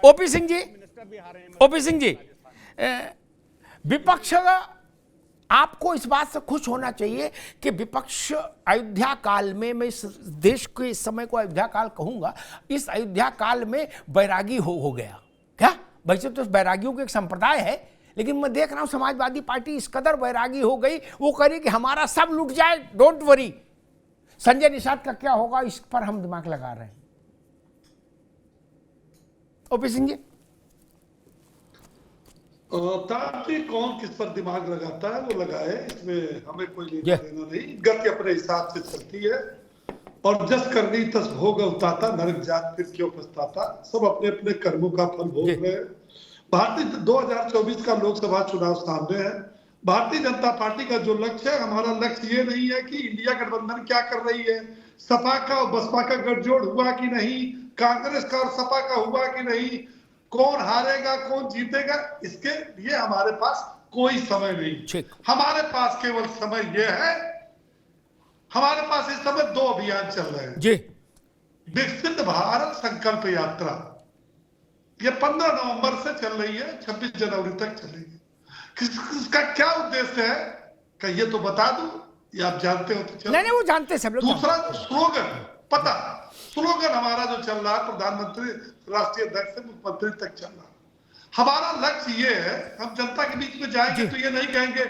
OP Singh ji, OP Singh ji, विपक्ष, आपको इस बात से खुश होना चाहिए कि विपक्ष अयोध्या काल में, मैं इस देश के इस समय को अयोध्या काल कहूंगा, इस अयोध्या काल में बैरागी हो गया। क्या वैसे तो बैरागियों का एक संप्रदाय है, लेकिन मैं देख रहा हूं समाजवादी पार्टी इस कदर बैरागी हो गई, वो कह रही कि हमारा सब लूट जाए, डोंट वरी। संजय निषाद का क्या होगा, इस पर हम दिमाग लगा रहे हैं। ओपी सिंह जी, कौन किस पर दिमाग लगाता है वो लगाए, इसमें हमें कोई लेना देना नहीं। गति अपने हिसाब से चलती है, और जस करनी तस भोग उताता, नरक जात फिर क्यों पछताता। सब अपने अपने कर्मों का फल भोग रहे हैं। भारतीय 2024 का लोकसभा चुनाव सामने है। भारतीय जनता पार्टी का जो लक्ष्य है, हमारा लक्ष्य ये नहीं है कि इंडिया गठबंधन क्या कर रही है, सपा का और बसपा का गठजोड़ हुआ कि नहीं, कांग्रेस का और सपा का हुआ कि नहीं, कौन हारेगा कौन जीतेगा, इसके लिए हमारे पास कोई समय नहीं। हमारे पास केवल समय यह है, हमारे पास इस समय 2 अभियान चल रहे हैं जी। विकसित भारत संकल्प यात्रा, ये 15 नवंबर से चल रही है, 26 जनवरी तक चलेगी। इसका क्या उद्देश्य है, क्या ये तो बता दूं, ये आप जानते हो तो चलो। नहीं वो जानते सब लोग। दूसरा स्लोगन पता, स्लोगन हमारा जो चल रहा है, प्रधानमंत्री राष्ट्रीय अध्यक्ष से मुख्यमंत्री तक चल रहा है। हमारा लक्ष्य ये है, हम जनता के बीच में जाएंगे तो ये नहीं कहेंगे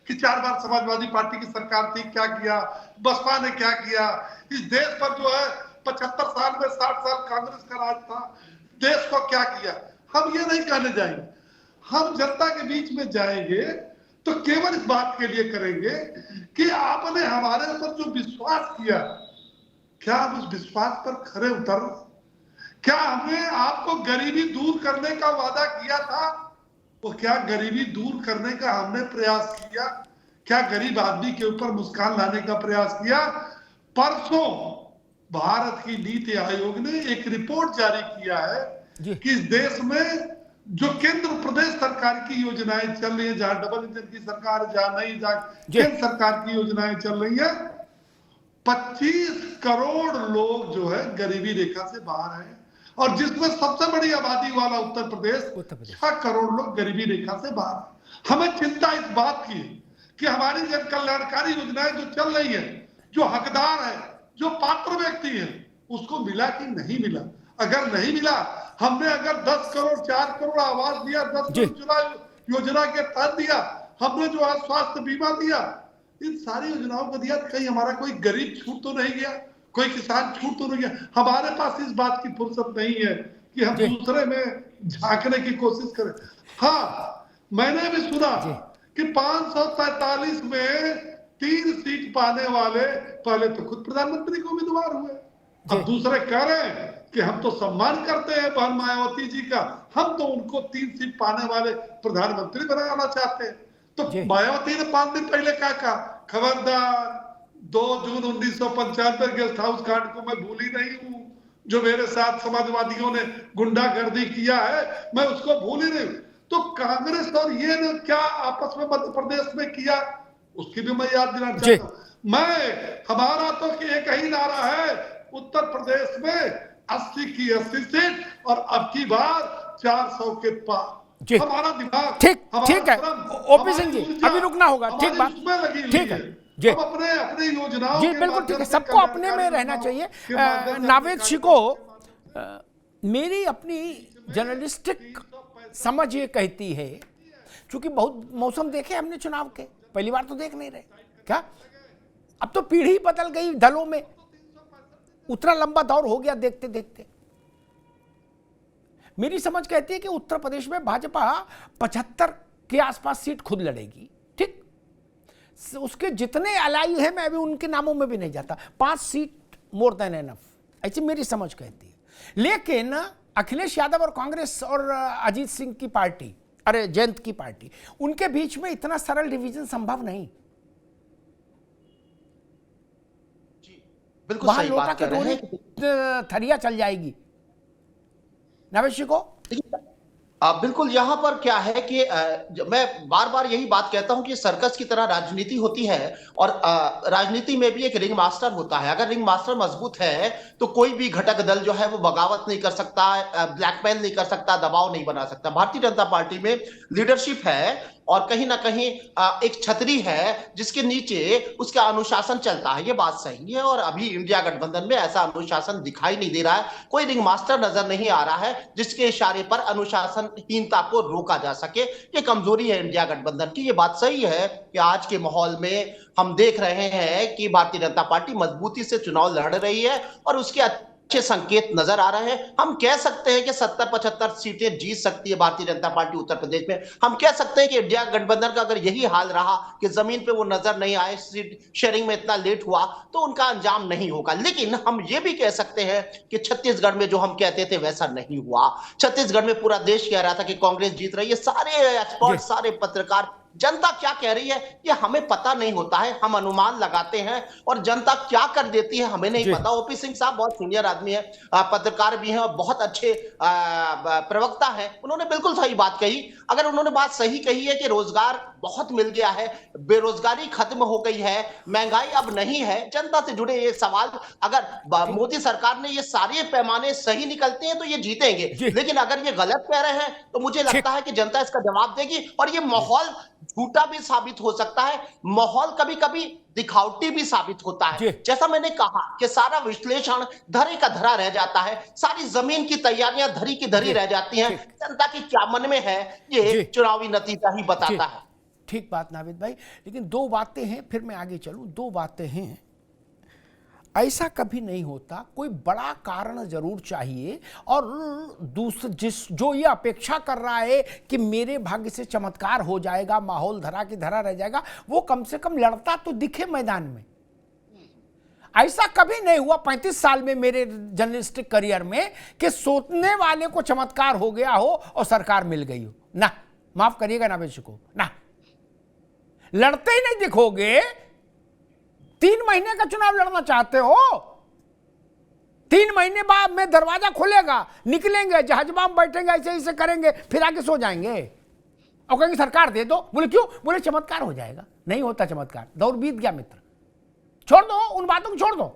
कि 4 बार समाजवादी पार्टी की सरकार थी, क्या किया, बसपा ने क्या किया, इस देश पर जो है 75 साल में 60 साल कांग्रेस का राज था, देश को क्या किया, हम ये नहीं कहने जाएंगे। हम जनता के बीच में जाएंगे तो केवल इस बात के लिए करेंगे कि आपने हमारे ऊपर जो विश्वास किया, क्या हम उस विश्वास पर खरे उतर, क्या हमने आपको गरीबी दूर करने का वादा किया था, वो क्या गरीबी दूर करने का हमने प्रयास किया, क्या गरीब आदमी के ऊपर मुस्कान लाने का प्रयास किया। परसों भारत की नीति आयोग ने एक रिपोर्ट जारी किया है कि इस देश में जो केंद्र प्रदेश सरकार की योजनाएं चल रही है, जहां डबल इंजन की सरकार, जहां नहीं, जहां केंद्र सरकार की योजनाएं चल रही है, 25 करोड़ लोग जो है गरीबी रेखा से बाहर हैं, और जिसमें सबसे बड़ी आबादी वाला उत्तर प्रदेश 6 करोड़ लोग गरीबी रेखा से बाहर। हमें चिंता इस बात की कि हमारी जन कल्याणकारी योजनाएं जो चल रही है, जो हकदार है, जो पात्र व्यक्ति है, उसको मिला कि नहीं मिला। अगर नहीं मिला, हमने अगर 10 करोड़ 4 करोड़ आवास दिया, 10 करोड़ योजना के तहत दिया, हमने जो है स्वास्थ्य बीमा दिया, इन सारी योजनाओं को दिया, कहीं हमारा कोई गरीब छूट तो नहीं गया, कोई किसान छूट तो नहीं गया। हमारे पास इस बात की फुर्सत नहीं है कि हम दूसरे में झांकने की कोशिश करें। हाँ, मैंने भी सुना कि 543 में 3 सीट पाने वाले पहले तो खुद प्रधानमंत्री को उम्मीदवार हुए, अब दूसरे कह रहे हैं कि हम तो सम्मान करते हैं बहन मायावती जी का, हम तो उनको 3 सीट पाने वाले प्रधानमंत्री बनाना चाहते हैं। तो मायावती ने 5 दिन पहले क्या कहा, खबरदार 2 जून 1995 गेस्ट हाउस कांड को मैं भूली नहीं हूं, जो मेरे साथ समाजवादियों ने गुंडागर्दी किया है, मैं उसको भूली नहीं। तो कांग्रेस और ये ने क्या आपस में मध्य प्रदेश में किया, उसकी भी मैं याद दिलाना चाहता हूं। हमारा तो एक ही नारा है, उत्तर प्रदेश में 80 की 80 सीट, और अब की बार 400 के पार। हमारा दिमाग ठीक है ओपी सिंह जी, अभी रुकना होगा, ठीक बात, ठीक है जी, अपने योजनाओं जी बिल्कुल ठीक है, सबको अपने में रहना चाहिए। नावेद शिको, मेरी अपनी जर्नलिस्टिक समझ ये कहती है, क्योंकि बहुत मौसम देखे हमने चुनाव के, पहली बार तो देख नहीं रहे क्या, अब तो पीढ़ी बदल गई दलों में, उतना लंबा दौर हो गया देखते देखते। मेरी समझ कहती है कि उत्तर प्रदेश में भाजपा 75 के आसपास सीट खुद लड़ेगी, ठीक, उसके जितने अलाई हैं मैं अभी उनके नामों में भी नहीं जाता, 5 सीट मोर देन एनफ, ऐसी मेरी समझ कहती है। लेकिन अखिलेश यादव और कांग्रेस और अजीत सिंह की पार्टी, अरे जयंत की पार्टी, उनके बीच में इतना सरल डिवीजन संभव नहीं। वहां लोटा के दोनों थरिया चल जाएगी। नवेशी को बिल्कुल। यहाँ पर क्या है कि मैं बार बार यही बात कहता हूं कि सर्कस की तरह राजनीति होती है, और राजनीति में भी एक रिंग मास्टर होता है। अगर रिंग मास्टर मजबूत है तो कोई भी घटक दल जो है वो बगावत नहीं कर सकता, ब्लैकमेल नहीं कर सकता, दबाव नहीं बना सकता। भारतीय जनता पार्टी में लीडरशिप है, और कहीं ना कहीं एक छतरी है जिसके नीचे उसका अनुशासन चलता है। ये बात सही है, और अभी इंडिया गठबंधन में ऐसा अनुशासन दिखाई नहीं दे रहा है। कोई रिंग मास्टर नजर नहीं आ रहा है जिसके इशारे पर अनुशासनहीनता को रोका जा सके। ये कमजोरी है इंडिया गठबंधन की। ये बात सही है कि आज के माहौल में हम देख रहे हैं कि भारतीय जनता पार्टी मजबूती से चुनाव लड़ रही है, और उसके अच्छे संकेत नजर आ रहे हैं। हम कह सकते हैं कि 70-75 सीटें जीत सकती है भारतीय जनता पार्टी उत्तर प्रदेश में। हम कह सकते हैं कि इंडिया गठबंधन का अगर यही हाल रहा कि जमीन पे वो नजर नहीं आए, सीट शेयरिंग में इतना लेट हुआ, तो उनका अंजाम नहीं होगा। लेकिन हम ये भी कह सकते हैं कि छत्तीसगढ़ में जो हम कहते थे वैसा नहीं हुआ। छत्तीसगढ़ में पूरा देश कह रहा था कि कांग्रेस जीत रही है। सारे एक्सपर्ट, सारे पत्रकार, जनता क्या कह रही है ये हमें पता नहीं होता है। हम अनुमान लगाते हैं, और जनता क्या कर देती है हमें नहीं पता। ओपी सिंह साहब बहुत सीनियर आदमी है, पत्रकार भी हैं, और बहुत अच्छे प्रवक्ता हैं। उन्होंने बिल्कुल सही बात कही। अगर उन्होंने बात सही कही है कि रोजगार बहुत मिल गया है, बेरोजगारी खत्म हो गई है, महंगाई अब नहीं है, जनता से जुड़े ये सवाल, अगर मोदी सरकार ने ये सारे पैमाने सही निकलते हैं तो ये जीतेंगे। लेकिन अगर ये गलत कह रहे हैं तो मुझे लगता है कि जनता इसका जवाब देगी। और ये माहौल झूठा भी साबित हो सकता है, माहौल कभी कभी दिखावटी भी साबित होता है। जैसा मैंने कहा कि सारा विश्लेषण धरे का धरा रह जाता है, सारी जमीन की तैयारियां धरी की धरी रह जाती हैं। जनता की क्या मन में है ये चुनावी नतीजा ही बताता है। ठीक बात नाविद भाई, लेकिन दो बातें हैं, फिर मैं आगे चलूं। दो बातें हैं, ऐसा कभी नहीं होता, कोई बड़ा कारण जरूर चाहिए। और जो ये अपेक्षा कर रहा है कि मेरे भाग्य से चमत्कार हो जाएगा, माहौल धरा की धरा रह जाएगा, वो कम से कम लड़ता तो दिखे मैदान में। ऐसा कभी नहीं हुआ 35 साल में मेरे जर्नलिस्टिक करियर में कि सोचने वाले को चमत्कार हो गया हो और सरकार मिल गई हो। ना, माफ करिएगा ना बेशको, ना, लड़ते ही नहीं दिखोगे। 3 महीने का चुनाव लड़ना चाहते हो, 3 महीने बाद में दरवाजा खुलेगा, निकलेंगे, जहाजबाम बैठेंगे, ऐसे ऐसे करेंगे, फिर आके सो जाएंगे और कहेंगे सरकार दे दो। बोले क्यों? बोले चमत्कार हो जाएगा। नहीं होता चमत्कार, दौर बीत गया मित्र, छोड़ दो उन बातों को, छोड़ दो।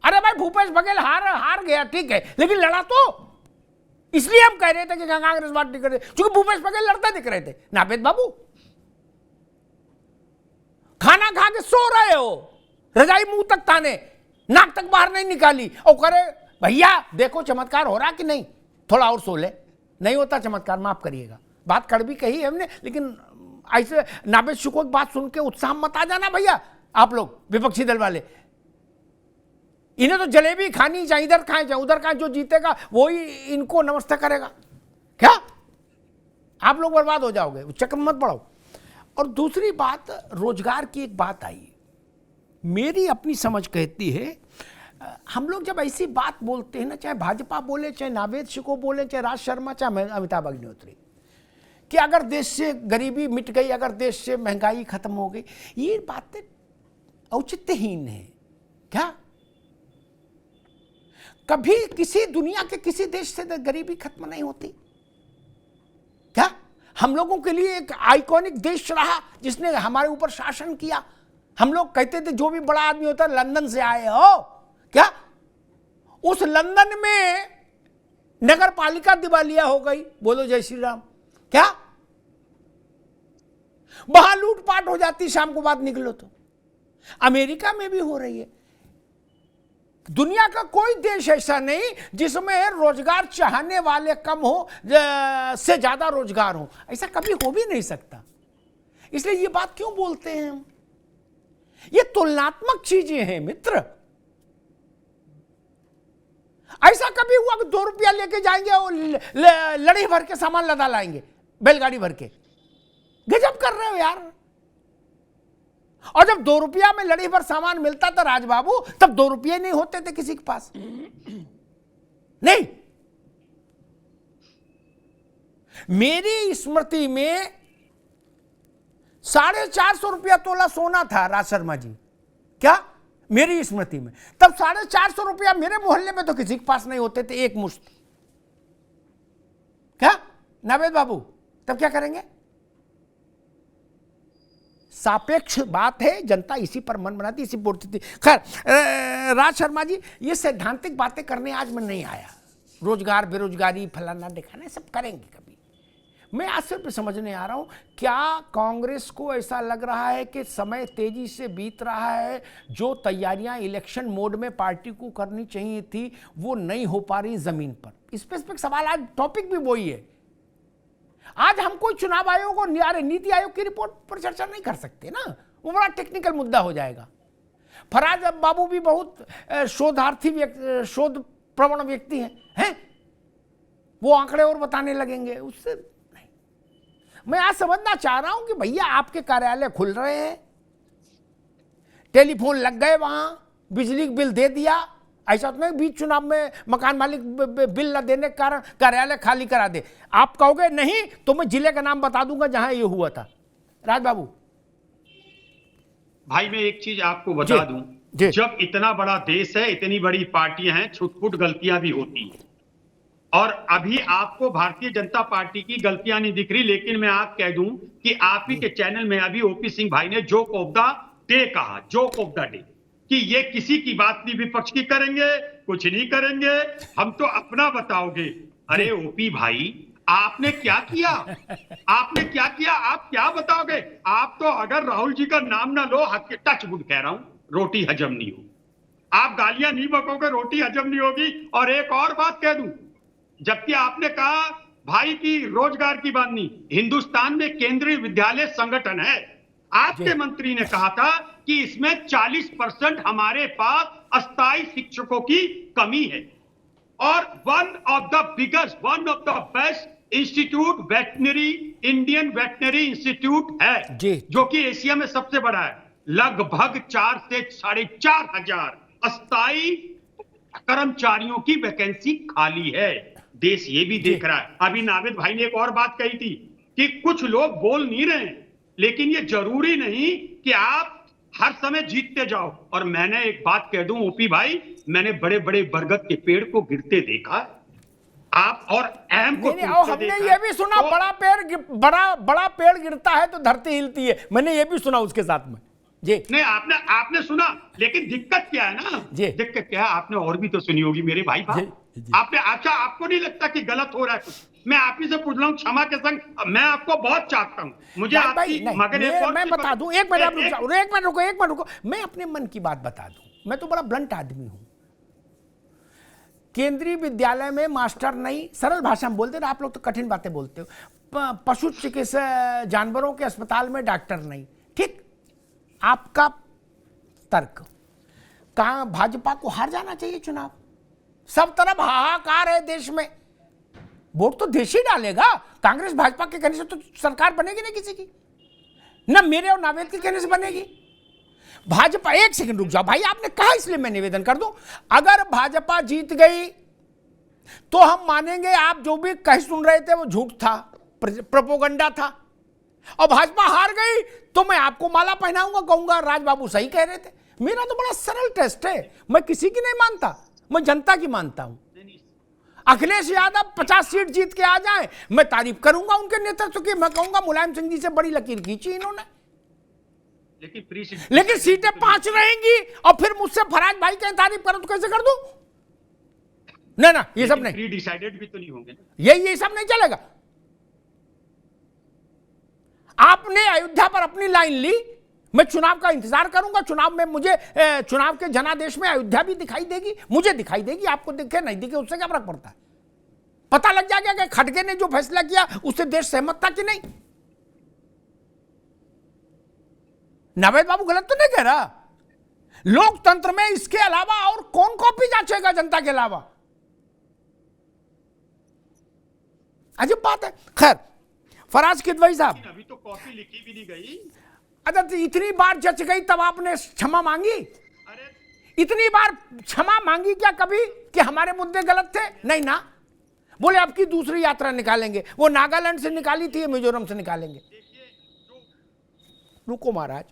अरे भाई भूपेश बघेल हार गया, ठीक है, लेकिन लड़ा तो। इसलिए हम कह रहे थे कि कांग्रेस पार्टी कर, क्योंकि भूपेश बघेल लड़ते दिख रहे थे। नावेद बाबू, खाना खा के सो रहे हो, रजाई मुंह तक ताने, नाक तक बाहर नहीं निकाली, और करे भैया देखो चमत्कार हो रहा कि नहीं, थोड़ा और सो ले। नहीं होता चमत्कार, माफ करिएगा, बात कड़वी कही है हमने, लेकिन ऐसे नावेद शुको की बात सुन के उत्साह मत आ जाना भैया। आप लोग विपक्षी दल वाले, इन्हें तो जलेबी खानी चाहिए, इधर खाए चाहे उधर खाए, जो जीतेगा वही इनको नमस्ते करेगा। क्या आप लोग बर्बाद हो जाओगे, चक्कर मत पड़ो। और दूसरी बात, रोजगार की एक बात आई, मेरी अपनी समझ कहती है, हम लोग जब ऐसी बात बोलते हैं ना, चाहे भाजपा बोले, चाहे नावेद शिको बोले, चाहे राज शर्मा, चाहे अमिताभ अग्निहोत्री, कि अगर देश से गरीबी मिट गई, अगर देश से महंगाई खत्म हो गई, ये बातें औचित्यहीन है। क्या कभी किसी दुनिया के किसी देश से गरीबी खत्म नहीं होती? क्या हम लोगों के लिए एक आइकॉनिक देश रहा जिसने हमारे ऊपर शासन किया? हम लोग कहते थे जो भी बड़ा आदमी होता है लंदन से आए हो। क्या उस लंदन में नगर पालिका दिवालिया हो गई? बोलो जय श्री राम। क्या वहां लूटपाट हो जाती, शाम को बाद निकलो तो। अमेरिका में भी हो रही है। दुनिया का कोई देश ऐसा नहीं जिसमें रोजगार चाहने वाले कम हो, से ज्यादा रोजगार हो। ऐसा कभी हो भी नहीं सकता। इसलिए ये बात क्यों बोलते हैं हम? ये तुलनात्मक चीजें हैं मित्र। ऐसा कभी हुआ कि 2 रुपया लेके जाएंगे और लड़ी भर के सामान लदा लाएंगे, बैलगाड़ी भर के? गजब कर रहे हो यार। और जब 2 रुपया में लड़ी भर सामान मिलता था राजबाबू, तब 2 रुपये नहीं होते थे किसी के पास। नहीं, मेरी स्मृति में 450 रुपया तोला सोना था राज शर्मा जी। क्या मेरी स्मृति में तब 450 रुपया मेरे मोहल्ले में तो किसी के पास नहीं होते थे, एक मुश्त। क्या नावेद बाबू, तब क्या करेंगे? सापेक्ष बात है, जनता इसी पर मन बनाती, इसी बोलती थी। खैर राज शर्मा जी, ये सैद्धांतिक बातें करने आज मैं नहीं आया। रोजगार बेरोजगारी फलाना दिखाना सब करेंगे कभी। मैं आज सिर्फ समझने आ रहा हूं, क्या कांग्रेस को ऐसा लग रहा है कि समय तेजी से बीत रहा है, जो तैयारियां इलेक्शन मोड में पार्टी को करनी चाहिए थी वो नहीं हो पा रही जमीन पर? स्पेसिफिक सवाल, आज टॉपिक भी वही है। आज हम कोई चुनाव आयोग और नीति आयोग की रिपोर्ट पर चर्चा नहीं कर सकते ना, वो बड़ा टेक्निकल मुद्दा हो जाएगा। फराज बाबू भी बहुत शोधार्थी शोध प्रवण व्यक्ति हैं, वो आंकड़े और बताने लगेंगे, उससे नहीं। मैं आज समझना चाह रहा हूं कि भैया आपके कार्यालय खुल रहे हैं, टेलीफोन लग गए, वहां बिजली बिल दे दिया, ऐसा तो नहीं बीच चुनाव में मकान मालिक बिल न देने के कारण कार्यालय खाली करा दे। आप कहोगे नहीं तो मैं जिले का नाम बता दूंगा जहां ये हुआ था। राज बाबू भाई, मैं एक चीज आपको बता दूं, जब इतना बड़ा देश है, इतनी बड़ी पार्टियां हैं, छुटपुट गलतियां भी होती हैं। और अभी आपको भारतीय जनता पार्टी की गलतियां नहीं दिख रही, लेकिन मैं आप कह दूं कि आप ही के चैनल में अभी ओपी सिंह भाई ने जोक ऑफ द डे कहा, जोक ऑफ द डे, कि ये किसी की बात नहीं विपक्ष की करेंगे, कुछ नहीं करेंगे, हम तो अपना बताओगे। अरे ओपी भाई, आपने क्या किया? आपने क्या किया? आप क्या बताओगे? आप तो अगर राहुल जी का नाम ना लो, टचवुड कह रहा हूं, रोटी हजम नहीं हो। आप गालियां नहीं बकोगे, रोटी हजम नहीं होगी। और एक और बात कह दूं, जबकि आपने कहा भाई की रोजगार की बात नहीं, हिंदुस्तान में केंद्रीय विद्यालय संगठन है, आपके मंत्री ने कहा था कि इसमें 40% हमारे पास अस्थायी शिक्षकों की कमी है। और one of the biggest, one of the best institute veterinary, Indian veterinary institute है, जो कि एशिया में सबसे बड़ा है। लगभग 4 से 4.5 हजार अस्थायी कर्मचारियों की वैकेंसी खाली है। देश ये भी देख रहा है। अभी नावेद भाई ने एक और बात कही थी कि कुछ लोग बोल नहीं रहे, लेकिन ये जरूरी नहीं कि आप हर समय जीतते जाओ। और मैंने एक बात कह दूं ओपी भाई, मैंने बड़े बड़े बरगद के पेड़ को गिरते देखा, आप और एम को हमने ये भी सुना, तो बड़ा पेड़ गिरता है तो धरती हिलती है, मैंने ये भी सुना उसके साथ में जी। नहीं, आपने सुना, लेकिन दिक्कत क्या है ना, दिक्कत क्या है, आपने और भी तो सुनी होगी मेरे भाई। आपने, अच्छा आपको नहीं लगता कि गलत हो रहा है कुछ? मैं आप ही से पूछ रहा हूं क्षमा के संग, मैं आपको बहुत चाहता हूं, मुझे आपकी मगर मैं बता दूं, एक मिनट रुको, मैं अपने मन की बात बता दूं। मैं तो बड़ा ब्लंट आदमी हूं। केंद्रीय विद्यालय में मास्टर नहीं, सरल भाषा में बोलते ना, आप लोग तो कठिन बातें बोलते हो। पशु चिकित्सा जानवरों के अस्पताल में डॉक्टर नहीं, ठीक, आपका तर्क। कहां भाजपा को हार जाना चाहिए चुनाव? सब तरफ हाहाकार है देश में, वोट तो देश ही डालेगा। कांग्रेस भाजपा के कहने से तो सरकार बनेगी नहीं किसी की, ना मेरे और नावेद के कहने से बनेगी। भाजपा, एक सेकंड रुक जाओ भाई, आपने कहा इसलिए मैं निवेदन कर दूं, अगर भाजपा जीत गई तो हम मानेंगे आप जो भी कह सुन रहे थे वो झूठ था, प्रोपोगंडा था। और भाजपा हार गई तो मैं आपको माला पहनाऊंगा, कहूंगा राज बाबू सही कह रहे थे। मेरा तो बड़ा सरल टेस्ट है, मैं किसी की नहीं मानता, मैं जनता की मानता हूं। अखिलेश यादव 50 सीट जीत के आ जाए, मैं तारीफ करूंगा उनके नेतृत्व की, मैं कहूंगा मुलायम सिंह जी से बड़ी लकीर खींची इन्होंने। लेकिन सीटें 5 रहेंगी और फिर मुझसे फराज भाई की तारीफ करो तो कैसे कर दूं? ना ये सब नहीं, प्री डिसाइडेड भी तो नहीं होंगे, ये सब नहीं चलेगा। आपने अयोध्या पर अपनी लाइन ली, मैं चुनाव का इंतजार करूंगा। चुनाव में मुझे, चुनाव के जनादेश में अयोध्या भी दिखाई देगी, मुझे दिखाई देगी, आपको दिखे नहीं दिखे उससे क्या फर्क पड़ता है? पता लग जाएगा कि खड़गे ने जो फैसला किया उससे देश सहमत था कि नहीं। नावेद बाबू गलत तो नहीं कह रहा। लोकतंत्र में इसके अलावा और कौन कॉपी जांचेगा जनता के अलावा? अजीब बात है। खैर, फराज किदवई साहब, अभी तो कॉपी लिखी भी नहीं गई। अच्छा, तो इतनी बार जच गई तब आपने क्षमा मांगी? अरे इतनी बार क्षमा मांगी क्या कभी कि हमारे मुद्दे गलत थे? नहीं ना, बोले आपकी दूसरी यात्रा निकालेंगे। वो नागालैंड से निकाली थी, मिजोरम से निकालेंगे। रुको महाराज,